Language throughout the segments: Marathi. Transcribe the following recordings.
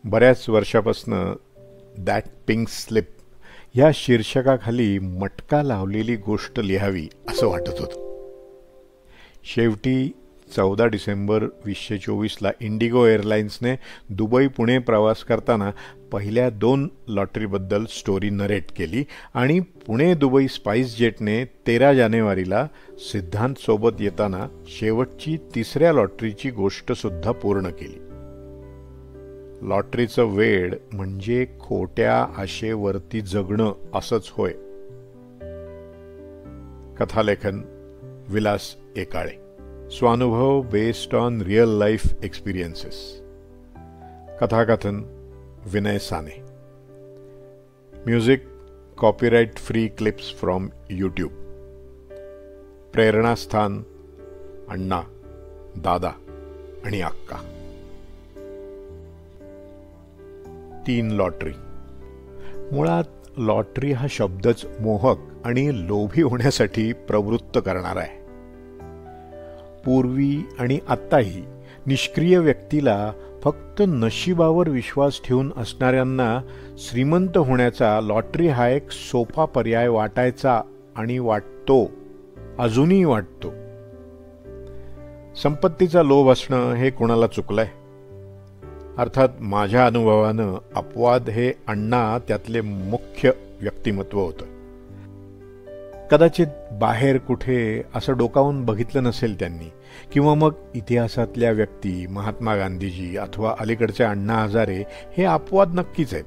बऱ्याच वर्षापासून दॅट पिंक स्लिप या शीर्षकाखाली मटका लावलेली गोष्ट लिहावी असं वाटत होतं. शेवटी 14 डिसेंबर 2024ला इंडिगो एअरलाइन्सने दुबई पुणे प्रवास करताना पहिल्या 2 लॉटरीबद्दल स्टोरी नरेट केली आणि पुणे दुबई स्पाइस जेटने 13 जानेवारीला सिद्धांतसोबत येताना शेवटची 3ऱ्या लॉटरीची गोष्टसुद्धा पूर्ण केली. लॉटरीचं वेड म्हणजे खोट्या आशेवरती जगणं असंच होय. कथालेखन विलास एकाळे. स्वानुभव based on real life experiences. कथाकथन Vinay Sane. Music copyright free clips from YouTube. प्रेरणास्थान अण्णा, दादा आणि अक्का. 3 लॉटरी. मुळात लॉटरी हा शब्दच मोहक आणि लोभी होण्यासाठी प्रवृत्त करणारा आहे. पूर्वी आणि आत्ताही निष्क्रिय व्यक्तीला फक्त नशिबावर विश्वास ठेवून असणाऱ्यांना श्रीमंत होण्याचा लॉटरी हा एक सोपा पर्याय वाटायचा आणि वाटतो, अजूनही वाटतो. संपत्तीचा लोभ असणं हे कोणाला चुकलंय? अर्थात माझ्या अनुभवानं अपवाद हे अण्णा त्यातले मुख्य व्यक्तिमत्व होतं. कदाचित बाहेर कुठे असं डोकावून बघितलं नसेल त्यांनी, किंवा मग इतिहासातल्या व्यक्ती महात्मा गांधीजी अथवा अलीकडचे अण्णा हजारे हे अपवाद नक्कीच आहेत.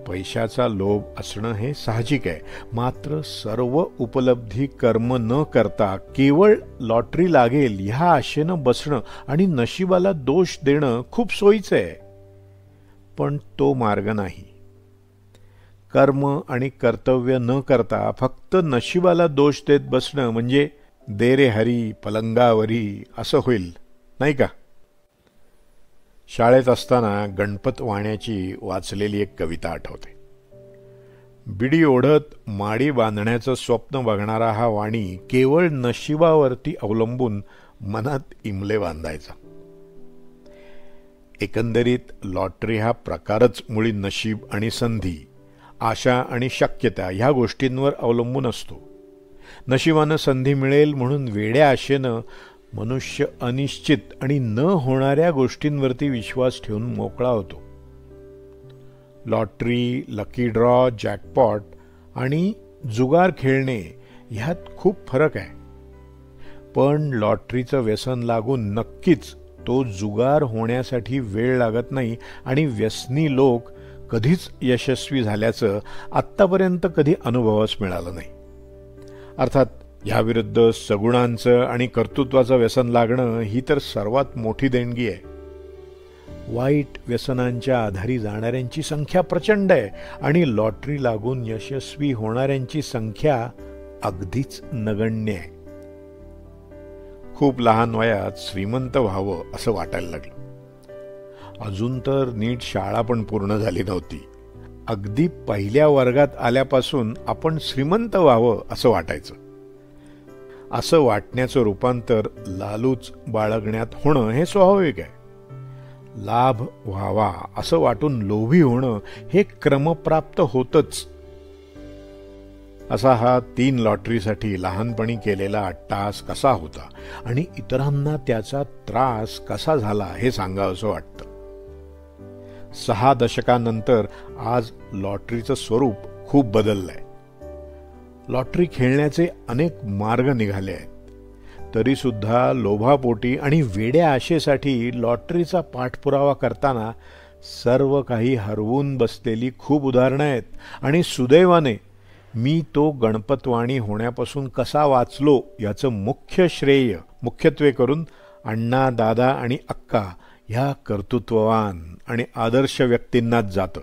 पैशाचा लोभ असणं हे साहजिक आहे, मात्र सर्व उपलब्धी कर्म न करता केवळ लॉटरी लागेल ह्या आशेनं बसणं आणि नशिबाला दोष देणं खूप सोयीचं आहे. पण तो मार्ग नाही. कर्म आणि कर्तव्य न करता फक्त नशिबाला दोष देत बसणं म्हणजे दे रे हरी पलंगावरी असं होईल, नाही का? शाळेत असताना गणपत वाण्याची वाचलेली एक कविता आठवते. बिडी ओढत माडी बांधण्याचं स्वप्न बघणारा हा वाणी केवळ नशिबावरती अवलंबून मनात इमले बांधायचा. एकंदरीत लॉटरी हा प्रकारच मुळी नशीब आणि संधी, आशा आणि शक्यता ह्या गोष्टींवर अवलंबून असतो. नशिबानं संधी मिळेल म्हणून वेड्या आशेनं मनुष्य अनिश्चित आणि न होणाऱ्या गोष्टींवरती विश्वास ठेवून मोकळा होतो. लॉटरी, लकी ड्रॉ, जॅकपॉट आणि जुगार खेळणे ह्यात खूप फरक आहे. पण लॉटरीचं व्यसन लागून नक्कीच तो जुगार होण्यासाठी वेळ लागत नाही आणि व्यसनी लोक कधीच यशस्वी झाल्याचं आत्तापर्यंत कधी अनुभवास मिळालं नाही. अर्थात याविरुद्ध सगुणांचं आणि कर्तृत्वाचं व्यसन लागणं ही तर सर्वात मोठी देणगी आहे. वाईट व्यसनांच्या आधारी जाणाऱ्यांची संख्या प्रचंड आहे आणि लॉटरी लागून यशस्वी होणाऱ्यांची संख्या अगदीच नगण्य आहे. खूप लहान वयात श्रीमंत व्हावं असं वाटायला लागलं. अजून तर नीट शाळा पण पूर्ण झाली नव्हती. अगदी पहिल्या वर्गात आल्यापासून आपण श्रीमंत व्हावं असं वाटायचं. असं वाटण्याचं रूपांतर लालूच बाळगण्यात होणं हे स्वाभाविक आहे. लाभ व्हावा असं वाटून लोभी होणं हे क्रमप्राप्त होतच. असा हा 3 लॉटरीसाठी लहानपणी केलेला अट्टाहास कसा होता आणि इतरांना त्याचा त्रास कसा झाला हे सांगावंसं वाटतं. 6 दशकांनंतर आज लॉटरीचं स्वरूप खूप बदललंय. लॉटरी खेळण्याचे अनेक मार्ग निघाले आहेत. तरी सुद्धा लोभापोटी आणि वेड्या आशेसाठी लॉटरीचा पाठपुरावा करताना सर्व काही हरवून बसलेली खूप उदाहरणं आहेत. आणि सुदैवाने मी तो गणपतवाणी होण्यापासून कसा वाचलो याचं मुख्य श्रेय मुख्यत्वे करून अण्णा, दादा आणि अक्का ह्या कर्तृत्ववान आणि आदर्श व्यक्तींनाच जातं.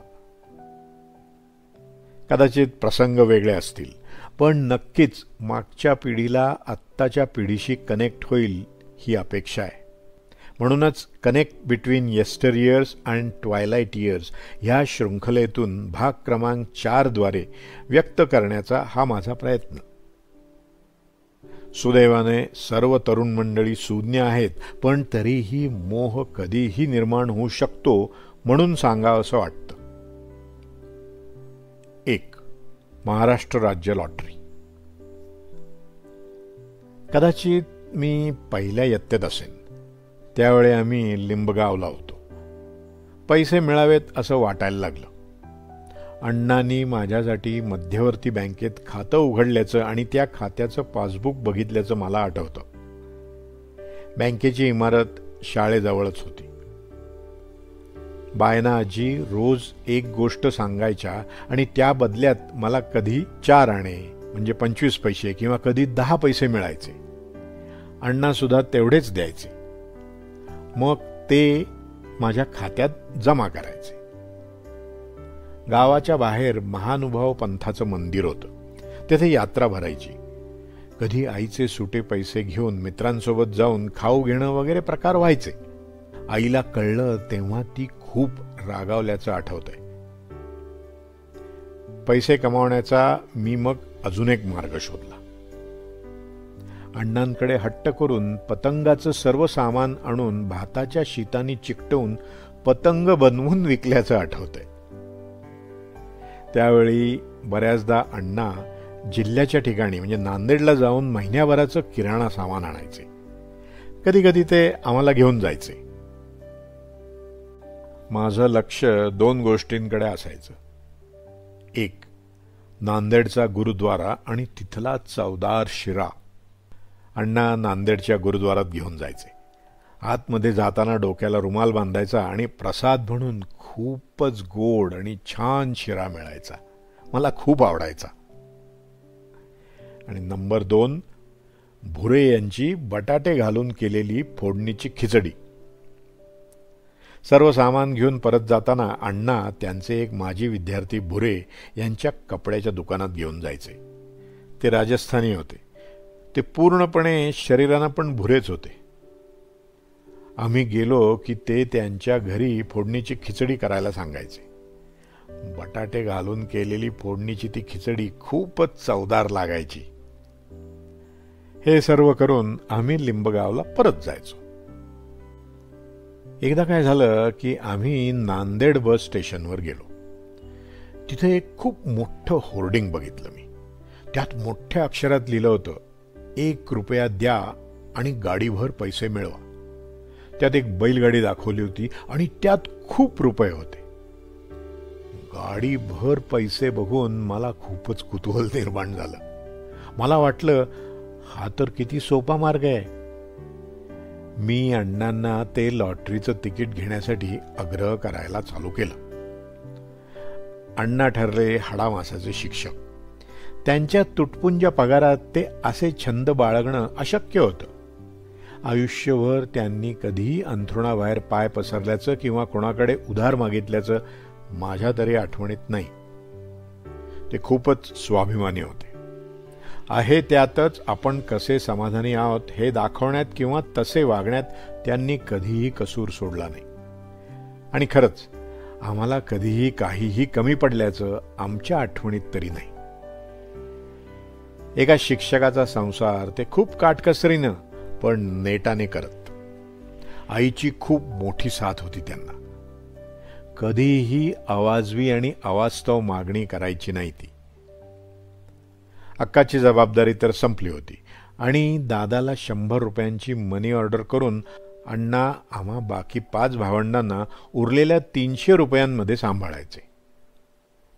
कदाचित प्रसंग वेगळे असतील, पण नक्कीच मागच्या पिढीला आत्ताच्या पिढीशी कनेक्ट होईल ही अपेक्षा आहे. म्हणूनच connect between yesteryears and twilight years ह्या शृंखलेतून भाग क्रमांक 4 द्वारे व्यक्त करण्याचा हा माझा प्रयत्न. सुदैवाने सर्व तरुण मंडळी सुज्ञ आहेत, पण तरीही मोह कधीही निर्माण होऊ शकतो म्हणून सांगावंसं वाटतं. 1. महाराष्ट्र राज्य लॉटरी. कदाचित मी पहिल्या इयत्तेत असेन. त्यावेळी आम्ही लिंबगावला होतो. पैसे मिळावेत असं वाटायला लागलं. अण्णांनी माझ्यासाठी मध्यवर्ती बँकेत खातं उघडल्याचं आणि त्या खात्याचं पासबुक बघितल्याचं मला आठवतं. बँकेची इमारत शाळेजवळच होती. बायना आजी रोज एक गोष्ट सांगायच्या आणि त्या बदल्यात मला कधी 4 आणे म्हणजे 25 पैसे किंवा कधी 10 पैसे मिळायचे. अण्णा सुद्धा तेवढेच द्यायचे. मग ते माझ्या खात्यात जमा करायचे. गावाच्या बाहेर महानुभाव पंथाचं मंदिर होतं. तेथे यात्रा भरायची. कधी आईचे सुटे पैसे घेऊन मित्रांसोबत जाऊन खाऊ घेणं वगैरे प्रकार व्हायचे. आईला कळलं तेव्हा ती खूप रागावल्याचं आठवतंय. पैसे कमावण्याचा मी मग अजून एक मार्ग शोधला. अण्णांकडे हट्ट करून पतंगाचं सर्व सामान आणून भाताच्या शीतानी चिकटवून पतंग बनवून विकल्याचं आठवतंय. त्यावेळी बऱ्याचदा अण्णा जिल्ह्याच्या ठिकाणी म्हणजे नांदेडला जाऊन महिन्याभराचं किराणा सामान आणायचे. कधी कधी ते आम्हाला घेऊन जायचे. माझं लक्ष 2 गोष्टींकडे असायचं. 1. नांदेडचा गुरुद्वारा आणि तिथला चवदार शिरा. अण्णा नांदेडच्या गुरुद्वारात घेऊन जायचे. आतमध्ये जाताना डोक्याला रुमाल बांधायचा आणि प्रसाद म्हणून खूपच गोड आणि छान शिरा मिळायचा. मला खूप आवडायचा. आणि नंबर 2, भुरे यांची बटाटे घालून केलेली फोडणीची खिचडी. सर्व सामान घेऊन परत जाताना अण्णा त्यांचे एक माजी विद्यार्थी भुरे यांच्या कपड्याच्या दुकानात घेऊन जायचे. ते राजस्थानी होते. ते पूर्णपणे शरीरानं पण भुरेच होते. आम्ही गेलो की ते त्यांच्या घरी फोडणीची खिचडी करायला सांगायचे. बटाटे घालून केलेली फोडणीची ती खिचडी खूपच चवदार लागायची. हे सर्व करून आम्ही लिंबगावला परत जायचो. एकदा काय झालं की आम्ही नांदेड बस स्टेशनवर गेलो. तिथे एक खूप मोठं होर्डिंग बघितलं मी. त्यात मोठ्या अक्षरात लिहिलं होतं, 1 रुपया द्या आणि गाडीभर पैसे मिळवा. त्यात एक बैलगाडी दाखवली होती आणि त्यात खूप रुपये होते. गाडीभर पैसे बघून मला खूपच कुतूहल निर्माण झालं. मला वाटलं हा तर किती सोपा मार्ग आहे. मी अण्णांना ते लॉटरीचं तिकीट घेण्यासाठी आग्रह करायला चालू केलं. अण्णा ठरले हाडामासाचे शिक्षक. त्यांच्या तुटपुंज्या पगारात ते असे छंद बाळगणं अशक्य होतं. आयुष्यभर त्यांनी कधीही अंथरुणाबाहेर पाय पसरल्याचं किंवा कोणाकडे उधार मागितल्याचं माझ्या तरी आठवणीत नाही. ते खूपच स्वाभिमानी होते. आहे त्यातच आपण कसे समाधानी आहोत हे दाखवण्यात किंवा तसे वागण्यात त्यांनी कधीही कसूर सोडला नाही. आणि खरंच आम्हाला कधीही काहीही कमी पडल्याचं आमच्या आठवणीत तरी नाही. एका शिक्षकाचा संसार ते खूप काटकसरीनं पण नेटाने करत. आईची खूप मोठी साथ होती त्यांना. कधीही अवाजवी आणि अवास्तव मागणी करायची नाही ती. अक्काची जबाबदारी तर संपली होती आणि दादाला 100 रुपयांची मनी ऑर्डर करून अण्णा आम्हा बाकी 5 भावंडांना उरलेल्या 300 रुपयांमध्ये सांभाळायचे.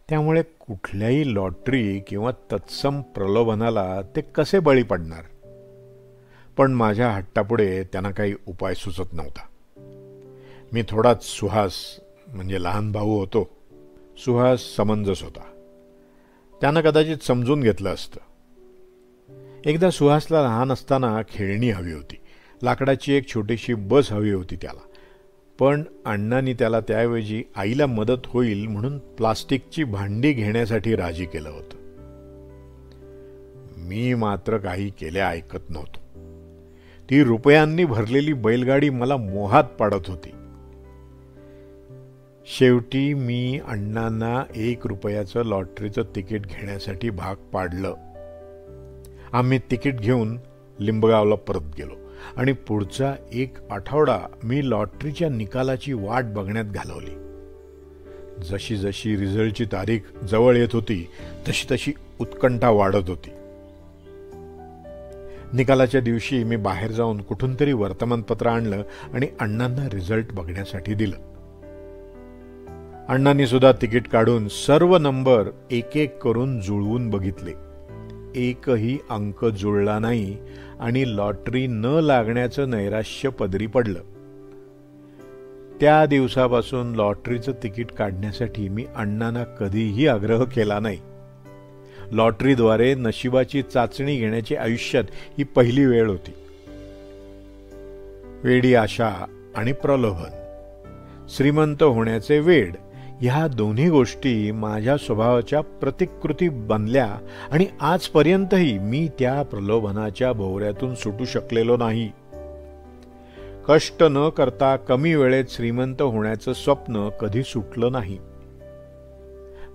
त्यामुळे कुठल्याही लॉटरी किंवा तत्सम प्रलोभनाला ते कसे बळी पडणार. पण माझ्या हट्टापुढे त्यांना काही उपाय सुचत नव्हता. मी थोडाच सुहास म्हणजे लहान भाऊ होतो. सुहास समंजस होता. त्यानं कदाचित समजून घेतलं असतं. एकदा सुहासला लहान असताना खेळणी हवी होती. लाकडाची एक छोटीशी बस हवी होती त्याला. पण अण्णांनी त्याला त्याऐवजी आईला मदत होईल म्हणून प्लास्टिकची भांडी घेण्यासाठी राजी केलं होतं. मी मात्र काही केल्या ऐकत नव्हतो. ती रुपयांनी भरलेली बैलगाडी मला मोहात पाडत होती. शेवटी मी अण्णांना 1 रुपयाचं लॉटरीचं तिकीट घेण्यासाठी भाग पाडलं. आम्ही तिकीट घेऊन लिंबगावला परत गेलो आणि पुढचा 1 आठवडा मी लॉटरीच्या निकालाची वाट बघण्यात घालवली. जशी जशी रिझल्टची तारीख जवळ येत होती तशी तशी उत्कंठा वाढत होती. निकालाच्या दिवशी मी बाहेर जाऊन कुठून तरी वर्तमानपत्र आणलं आणि अण्णांना रिझल्ट बघण्यासाठी दिलं. अण्णांनी सुद्धा तिकीट काढून सर्व नंबर एक एक करून जुळवून बघितले. एकही अंक जुळला नाही आणि लॉटरी न लागण्याचं नैराश्य पदरी पडलं. त्या दिवसापासून लॉटरीचं तिकीट काढण्यासाठी मी अण्णांना कधीही आग्रह केला नाही. लॉटरीद्वारे नशिबाची चाचणी घेण्याची आयुष्यात ही पहिली वेळ होती. वेडी आशा आणि प्रलोभन, श्रीमंत होण्याचे वेड, ह्या दोन्ही गोष्टी माझ्या स्वभावाच्या प्रतिकृती बनल्या आणि आजपर्यंतही मी त्या प्रलोभनाच्या भोवऱ्यातून सुटू शकलेलो नाही. कष्ट न करता कमी वेळेत श्रीमंत होण्याचं स्वप्न कधी सुटलं नाही.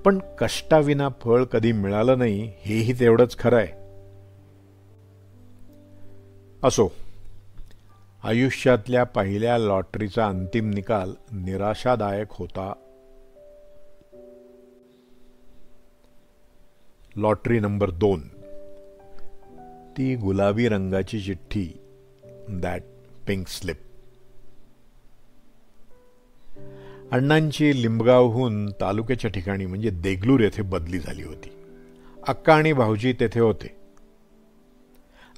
पण कष्टाविना फळ कधी मिळालं नाही हेही तेवढंच खरं आहे. असो, आयुष्यातल्या पहिल्या लॉटरीचा अंतिम निकाल निराशादायक होता. लॉटरी नंबर 2, ती गुलाबी रंगाची चिठ्ठी, दॅट पिंक स्लिप. अण्णांची लिंबगावहून तालुक्याच्या ठिकाणी म्हणजे देगलूर येथे बदली झाली होती. अक्का आणि भाऊजी तेथे होते.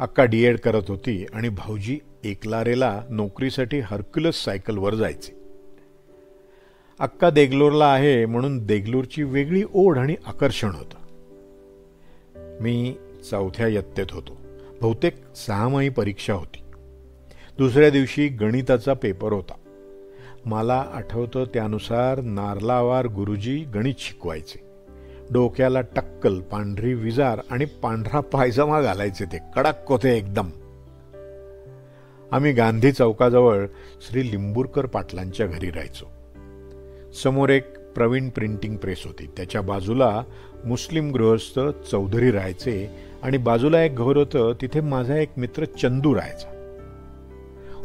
अक्का डीएड करत होती आणि भाऊजी एकलारेला नोकरीसाठी हर्क्युलस सायकलवर जायचे. अक्का देगलूरला आहे म्हणून देगलूरची वेगळी ओढ आणि आकर्षण होतं. मी 4थ्या इयत्तेत होतो. बहुतेक 6माही परीक्षा होती. दुसऱ्या दिवशी गणिताचा पेपर होता. मला आठवतं त्यानुसार नारलावार गुरुजी गणित शिकवायचे. डोक्याला टक्कल, पांढरी विजार आणि पांढरा पायजमा घालायचे. ते कडक होते एकदम. आम्ही गांधी चौकाजवळ श्री लिंबूरकर पाटलांच्या घरी राहायचो. समोर एक प्रवीण प्रिंटिंग प्रेस होती. त्याच्या बाजूला मुस्लिम गृहस्थ चौधरी राहायचे आणि बाजूला एक घर होतं. तिथे माझा एक मित्र चंदू राहायचा.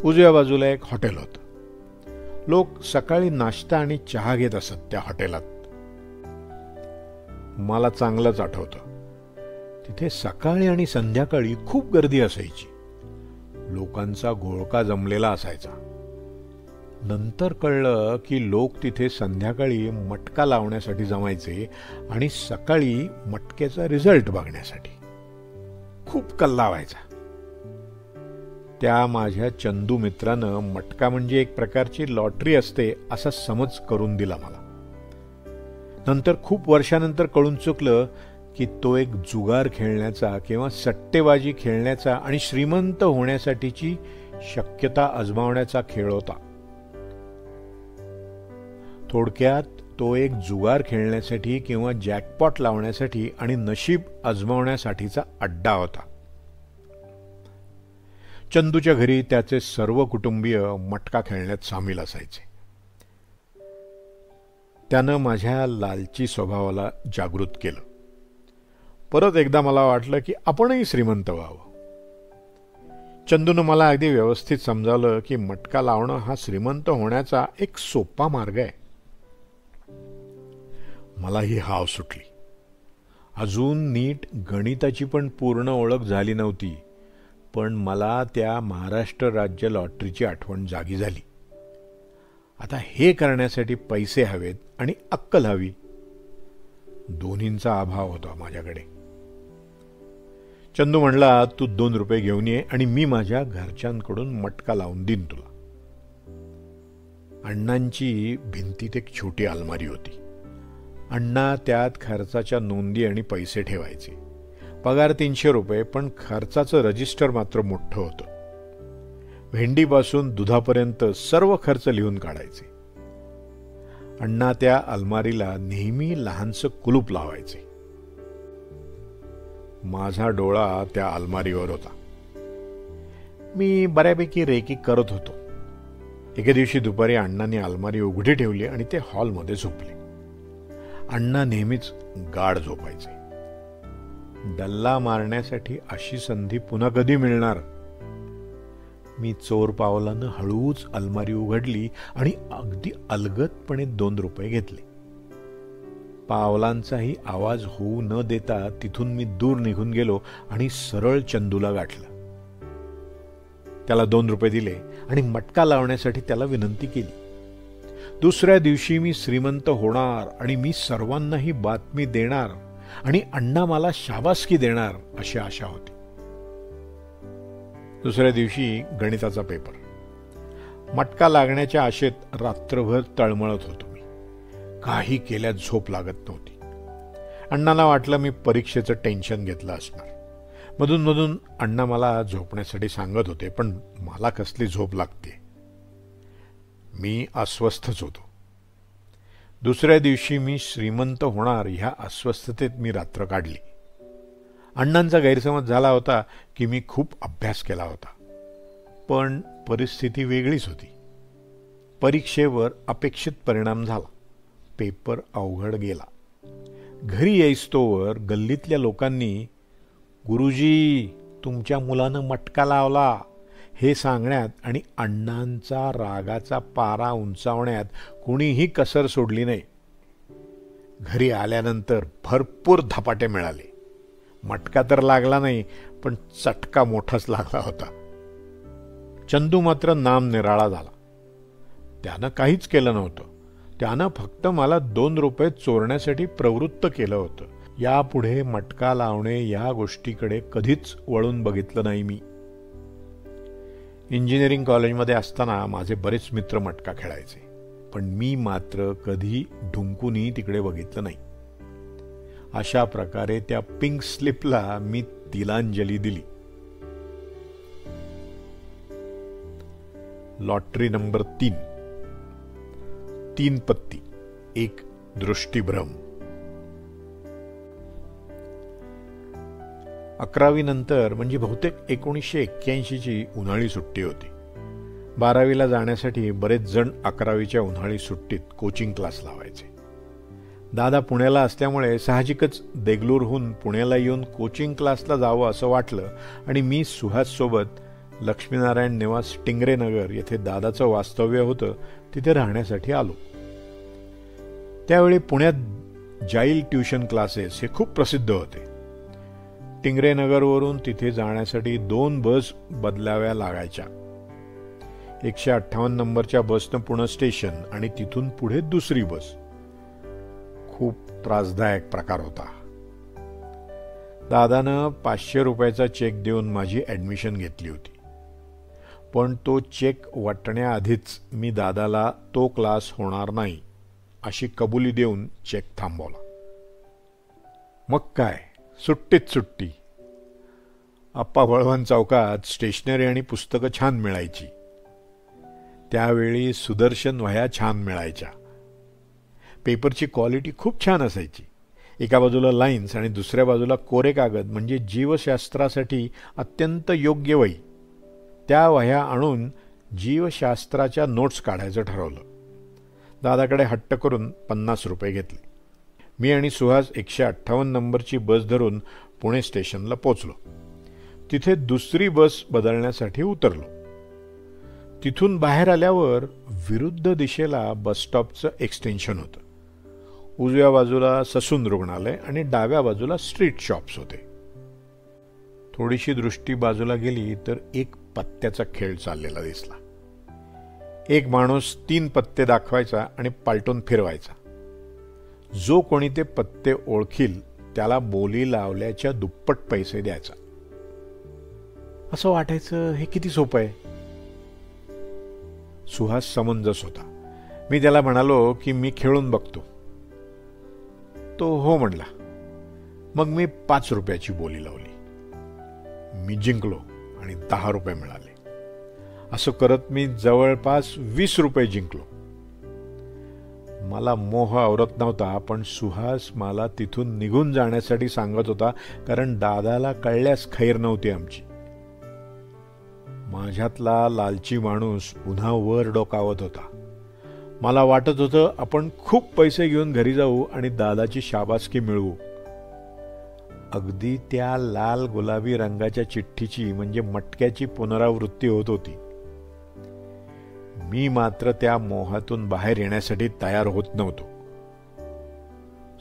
उजव्या बाजूला एक हॉटेल होतं. लोक सकाळी नाश्ता आणि चहा घेत असत त्या हॉटेलात. मला चांगलंच आठवतं, तिथे सकाळी आणि संध्याकाळी खूप गर्दी असायची. लोकांचा घोळका जमलेला असायचा. नंतर कळलं की लोक तिथे संध्याकाळी मटका लावण्यासाठी जमायचे आणि सकाळी मटक्याचा रिझल्ट बघण्यासाठी. खूप कल्ला व्हायचा. त्या माझ्या चंदू मित्रानं मटका म्हणजे एक प्रकारची लॉटरी असते असा समज करून दिला मला. नंतर खूप वर्षानंतर कळून चुकलं की तो एक जुगार खेळण्याचा किंवा सट्टेबाजी खेळण्याचा आणि श्रीमंत होण्यासाठीची शक्यता आजमावण्याचा खेळ होता. थोडक्यात तो एक जुगार खेळण्यासाठी किंवा जॅकपॉट लावण्यासाठी आणि नशीब आजमावण्यासाठीचा अड्डा होता. चंदूच्या घरी त्याचे सर्व कुटुंबीय मटका खेळण्यात सामील असायचे. त्यानं माझ्या लालची स्वभावाला जागृत केलं. परत एकदा मला वाटलं की आपणही श्रीमंत व्हावं. चंदूनं मला अगदी व्यवस्थित समजावलं की मटका लावणं हा श्रीमंत होण्याचा एक सोपा मार्ग आहे. मला ही हाव सुटली. अजून नीट गणिताची पण पूर्ण ओळख झाली नव्हती, पण मला त्या महाराष्ट्र राज्य लॉटरीची आठवण जागी झाली. आता हे करण्यासाठी पैसे हवेत आणि अक्कल हवी. दोन्हींचा अभाव होता माझ्याकडे. चंदू म्हणला, तू 2 रुपये घेऊन ये आणि मी माझ्या घरच्यांकडून मटका लावून देईन तुला. अण्णांची भिंतीत एक छोटी अलमारी होती. अण्णा त्यात खर्चाच्या नोंदी आणि पैसे ठेवायचे. पगार 300 रुपये, पण खर्चाचं रजिस्टर मात्र मोठं होतं. भेंडीपासून दुधापर्यंत सर्व खर्च लिहून काढायचे. अण्णा त्या अलमारीला नेहमी लहानसं कुलूप लावायचे. माझा डोळा त्या अलमारीवर होता. मी बऱ्यापैकी रेकी करत होतो. एके दिवशी दुपारी अण्णांनी अलमारी उघडी ठेवली आणि ते हॉलमध्ये झोपले. अण्णा नेहमीच गाढ झोपायचे. डल्ला मारण्यासाठी अशी संधी पुन्हा कधी मिळणार? मी चोर पावलानं हळूच अलमारी उघडली आणि अगदी अलगदपणे 2 रुपये घेतले. पावलांचाही आवाज होऊ न देता तिथून मी दूर निघून गेलो आणि सरळ चंदूला गाठलं. त्याला 2 रुपये दिले आणि मटका लावण्यासाठी त्याला विनंती केली. दुसऱ्या दिवशी मी श्रीमंत होणार आणि मी सर्वांनाही बातमी देणार आणि अण्णा मला शाबासकी देणार अशी आशा होती. दुसऱ्या दिवशी गणिताचा पेपर. मटका लागण्याच्या आशेत रात्रभर तळमळत होतो मी. काही केल्यात झोप लागत नव्हती. अण्णांना वाटलं मी परीक्षेचं टेन्शन घेतलं असणार. मधून मधून अण्णा मला झोपण्यासाठी सांगत होते, पण मला कसली झोप लागते. मी अस्वस्थच होतो. दुसऱ्या दिवशी मी श्रीमंत होणार ह्या अस्वस्थतेत मी रात्र काढली. अण्णांचा गैरसमज झाला होता की मी खूप अभ्यास केला होता, पण परिस्थिती वेगळीच होती. परीक्षेवर अपेक्षित परिणाम झाला. पेपर अवघड गेला. घरी येईस्तोवर गल्लीतल्या लोकांनी गुरुजी तुमच्या मुलानं मटका लावला हे सांगण्यात आणि अण्णांचा रागाचा पारा उंचावण्यात कुणीही कसर सोडली नाही. घरी आल्यानंतर भरपूर धपाटे मिळाले. मटका तर लागला नाही, पण चटका मोठाच लागला होता. चंदू मात्र नामनिराळा झाला. त्यानं काहीच केलं नव्हतं. त्यानं फक्त मला 2 रुपये चोरण्यासाठी प्रवृत्त केलं होतं. यापुढे मटका लावणे या गोष्टीकडे कधीच वळून बघितलं नाही मी. इंजिनिअरिंग कॉलेजमध्ये असताना माझे बरेच मित्र मटका खेळायचे, पण मी मात्र कधी ढुंकूनही तिकडे बघितलं नाही. अशा प्रकारे त्या पिंक स्लिपला मी तिलांजली दिली. लॉटरी नंबर 3 पत्ती, 1 दृष्टिभ्रम. 11वी नंतर म्हणजे बहुतेक 1981ची उन्हाळी सुट्टी होती. 12वीला जाण्यासाठी बरेच जण 11वीच्या उन्हाळी सुट्टीत कोचिंग क्लास लावायचे. दादा पुण्याला असल्यामुळे साहजिकच देगलूरहून पुण्याला येऊन कोचिंग क्लासला जावं असं वाटलं आणि मी सुहाससोबत लक्ष्मीनारायण निवास टिंगरे नगर येथे दादाचं वास्तव्य होतं तिथे राहण्यासाठी आलो. त्यावेळी पुण्यात जाईल ट्युशन क्लासेस हे खूप प्रसिद्ध होते. टिंगरे नगरवरून तिथे जाण्यासाठी 2 बस बदलाव्या लागायच्या. 158 नंबरच्या बसनं पुणे स्टेशन आणि तिथून पुढे दुसरी बस. खूप त्रासदायक प्रकार होता. दादानं 500 रुपयाचा चेक देऊन माझी ऍडमिशन घेतली होती, पण तो चेक वाटण्याआधीच मी दादाला तो क्लास होणार नाही अशी कबुली देऊन चेक थांबवला. मग काय, सुट्टीत सुट्टी. आप्पा बळवंत चौकात स्टेशनरी आणि पुस्तकं छान मिळायची. त्यावेळी सुदर्शन वह्या छान मिळायच्या. पेपरची क्वालिटी खूप छान असायची. एका बाजूला लाईन्स आणि दुसऱ्या बाजूला कोरे कागद म्हणजे जीवशास्त्रासाठी अत्यंत योग्य वही. त्या वह्या आणून जीवशास्त्राच्या नोट्स काढायचं ठरवलं. दादाकडे हट्ट करून 50 रुपये घेतले. मी आणि सुहास 158 नंबरची बस धरून पुणे स्टेशनला पोचलो. तिथे दुसरी बस बदलण्यासाठी उतरलो. तिथून बाहेर आल्यावर विरुद्ध दिशेला बसस्टॉपचं एक्सटेन्शन होतं. उजव्या बाजूला ससून रुग्णालय आणि डाव्या बाजूला स्ट्रीट शॉप्स होते. थोडीशी दृष्टी बाजूला गेली तर एक पत्त्याचा खेळ चाललेला दिसला. एक माणूस 3 पत्ते दाखवायचा आणि पालटून फिरवायचा. जो कोणी ते पत्ते ओळखील त्याला बोली लावल्याच्या दुप्पट पैसे द्यायचा. असं वाटायचं हे किती सोपं आहे. सुहास समंजस होता. मी त्याला म्हणालो की मी खेळून बघतो. तो हो म्हणला. मग मी 5 रुपयाची बोली लावली. मी जिंकलो आणि 10 रुपये मिळाले. असं करत मी जवळपास 20 रुपये जिंकलो. मला मोह आवरत नव्हता, पण सुहास मला तिथून निघून जाण्यासाठी सांगत होता, कारण दादाला कळल्यास खैर नव्हती आमची. माझ्यातला लालची माणूस पुन्हा वर डोकावत होता. मला वाटत होतं आपण खूप पैसे घेऊन घरी जाऊ आणि दादाची शाबासकी मिळवू. अगदी त्या लाल गुलाबी रंगाच्या चिठ्ठीची म्हणजे मटक्याची पुनरावृत्ती होत होती. मी मात्र त्या मोहातून बाहेर येण्यासाठी तयार होत नव्हतो.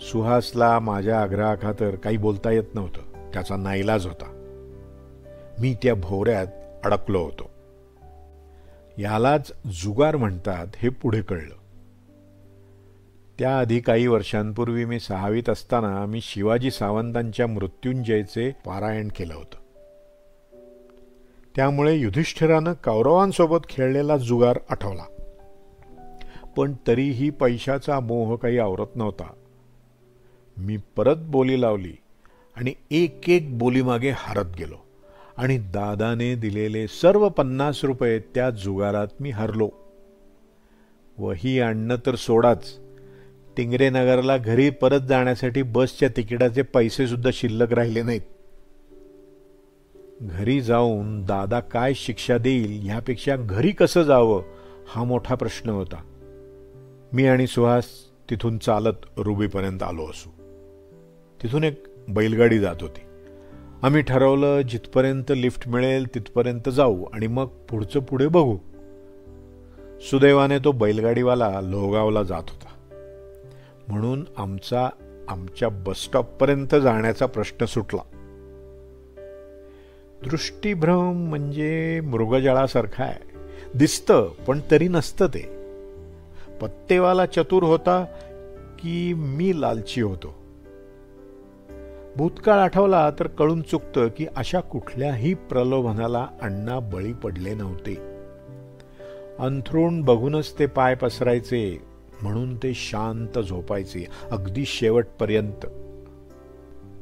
सुहासला माझ्या आग्रहाखातर काही बोलता येत नव्हतं. त्याचा नाईलाज होता. मी त्या भोवऱ्यात अडकलो होतो. यालाच जुगार म्हणतात हे पुढे कळलं. त्याआधी काही वर्षांपूर्वी मी 6वीत असताना मी शिवाजी सावंतांच्या मृत्युंजयचे पारायण केलं होतं. त्यामुळे युधिष्ठिरानं कौरवांसोबत खेळलेला जुगार आठवला. पण तरीही पैशाचा मोह काही आवरत नव्हता. मी परत बोली लावली आणि एक एक बोलीमागे हारत गेलो आणि दादाने दिलेले सर्व 50 रुपये त्या जुगारात मी हरलो. वही आणणं तर सोडाच, टिंगरेनगरला घरी परत जाण्यासाठी बसच्या तिकिटाचे पैसे सुद्धा शिल्लक राहिले नाहीत. घरी जाऊन दादा काय शिक्षा देईल ह्यापेक्षा घरी कसं जावं हा मोठा प्रश्न होता. मी आणि सुहास तिथून चालत रुबीपर्यंत आलो असू. तिथून एक बैलगाडी जात होती. आम्ही ठरवलं जिथपर्यंत लिफ्ट मिळेल तिथपर्यंत जाऊ आणि मग पुढचं पुढे बघू. सुदैवाने तो बैलगाडीवाला लोहगावला जात होता, म्हणून आमच्या बसस्टॉपपर्यंत जाण्याचा प्रश्न सुटला. दृष्टीभ्रम म्हणजे मृगजळासारखा आहे. दिसतं पण तरी नसतं ते. पत्तेवाला चतुर होता की मी लालची होतो. भूतकाळ आठवला तर कळून चुकतं की अशा कुठल्याही प्रलोभनाला अण्णा बळी पडले नव्हते. अंथरूण बघूनच ते पाय पसरायचे, म्हणून ते शांत झोपायचे अगदी शेवटपर्यंत.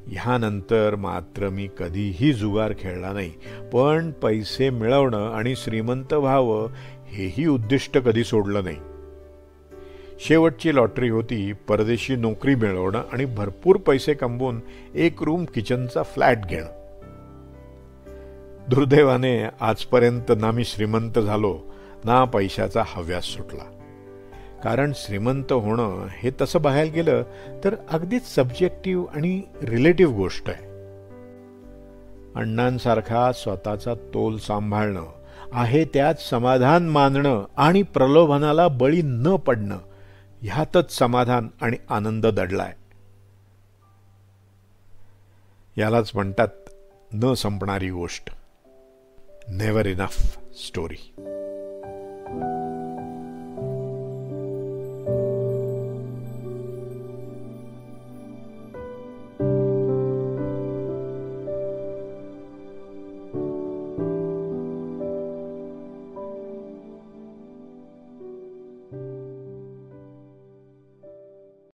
ह्यानंतर मात्र मी कधीही जुगार खेळला नाही. पण पैसे मिळवणं आणि श्रीमंत व्हावं हेही उद्दिष्ट कधी सोडलं नाही. शेवटची लॉटरी होती परदेशी नोकरी मिळवणं आणि भरपूर पैसे कमवून 1 रूम किचनचा फ्लॅट घेणं. दुर्दैवाने आजपर्यंत ना मी श्रीमंत झालो ना पैशाचा हव्यास सुटला. कारण श्रीमंत होणं हे तसं बघायला गेलं तर अगदीच सब्जेक्टिव्ह आणि रिलेटिव्ह गोष्ट आहे. अण्णांसारखा स्वतःचा तोल सांभाळणं, आहे त्यात समाधान मानणं आणि प्रलोभनाला बळी न पडणं ह्यातच समाधान आणि आनंद दडलाय. यालाच म्हणतात न संपणारी गोष्ट. Never enough story.